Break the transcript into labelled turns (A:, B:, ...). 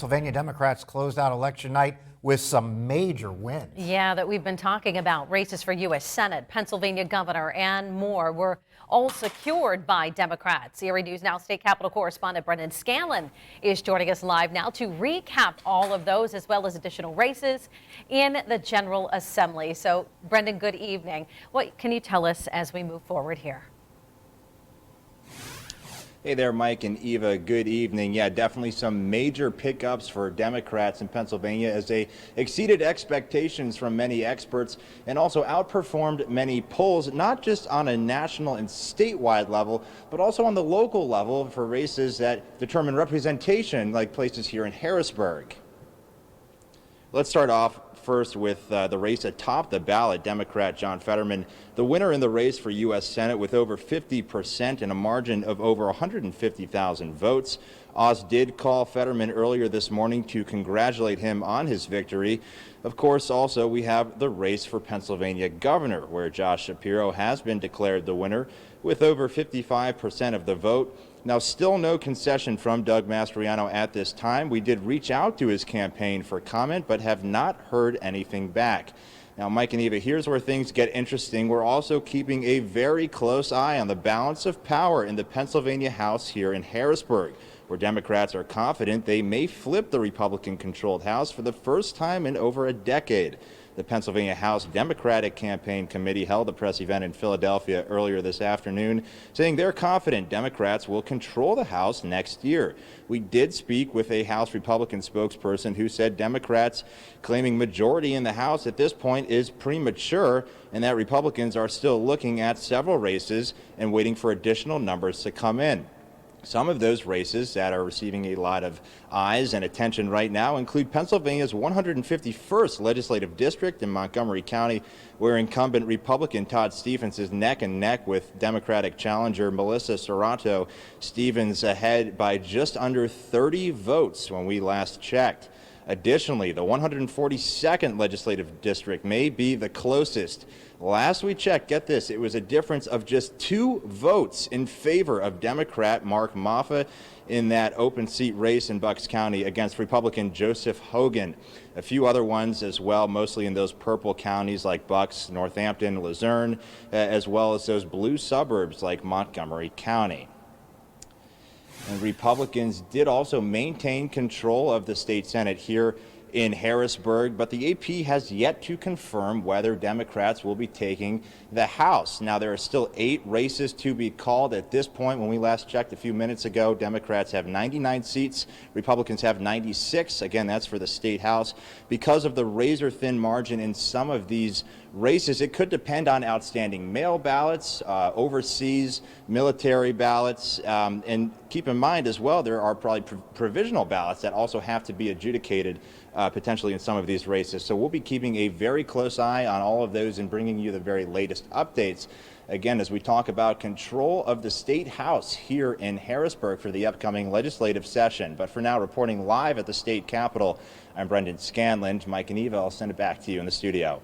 A: Pennsylvania Democrats closed out election night with some major wins.
B: Yeah, that we've been talking about. Races for U.S. Senate, Pennsylvania governor, and more were all secured by Democrats. Erie News Now state capitol correspondent Brendan Scanlon is joining us live now to recap all of those as well as additional races in the General Assembly. So, Brendan, good evening. What can you tell us as we move forward here?
C: Hey there, Mike and Eva. Good evening. Yeah, definitely some major pickups for Democrats in Pennsylvania as they exceeded expectations from many experts and also outperformed many polls, not just on a national and statewide level, but also on the local level for races that determine representation, like places here in Harrisburg. Let's start off first with the race atop the ballot. Democrat John Fetterman, the winner in the race for U.S. Senate with over 50% and a margin of over 150,000 votes. Oz did call Fetterman earlier this morning to congratulate him on his victory. Of course, also we have the race for Pennsylvania governor, where Josh Shapiro has been declared the winner with over 55% of the vote. Now, still no concession from Doug Mastriano at this time. We did reach out to his campaign for comment, but have not heard anything back. Now, Mike and Eva, here's where things get interesting. We're also keeping a very close eye on the balance of power in the Pennsylvania House here in Harrisburg, where Democrats are confident they may flip the Republican-controlled House for the first time in over a decade. The Pennsylvania House Democratic Campaign Committee held a press event in Philadelphia earlier this afternoon, saying they're confident Democrats will control the House next year. We did speak with a House Republican spokesperson who said Democrats claiming majority in the House at this point is premature, and that Republicans are still looking at several races and waiting for additional numbers to come in. Some of those races that are receiving a lot of eyes and attention right now include Pennsylvania's 151st legislative district in Montgomery County, where incumbent Republican Todd Stephens is neck and neck with Democratic challenger Melissa Serrato. Stephens ahead by just under 30 votes when we last checked. Additionally, the 142nd legislative district may be the closest. Last we checked, get this, it was a difference of just 2 votes in favor of Democrat Mark Moffa in that open seat race in Bucks County against Republican Joseph Hogan. A few other ones as well, mostly in those purple counties like Bucks, Northampton, Luzerne, as well as those blue suburbs like Montgomery County. And Republicans did also maintain control of the state Senate here in Harrisburg, but the AP has yet to confirm whether Democrats will be taking the House. Now, there are still 8 races to be called at this point. When we last checked a few minutes ago, Democrats have 99 seats, Republicans have 96. Again, that's for the state House. Because of the razor-thin margin in some of these races, it could depend on outstanding mail ballots, overseas military ballots, and keep in mind as well, there are probably provisional ballots that also have to be adjudicated potentially in some of these races. So we'll be keeping a very close eye on all of those and bringing you the very latest updates. Again, as we talk about control of the state house here in Harrisburg for the upcoming legislative session. But for now, reporting live at the state capitol, I'm Brendan Scanlon. Mike and Eva, I'll send it back to you in the studio.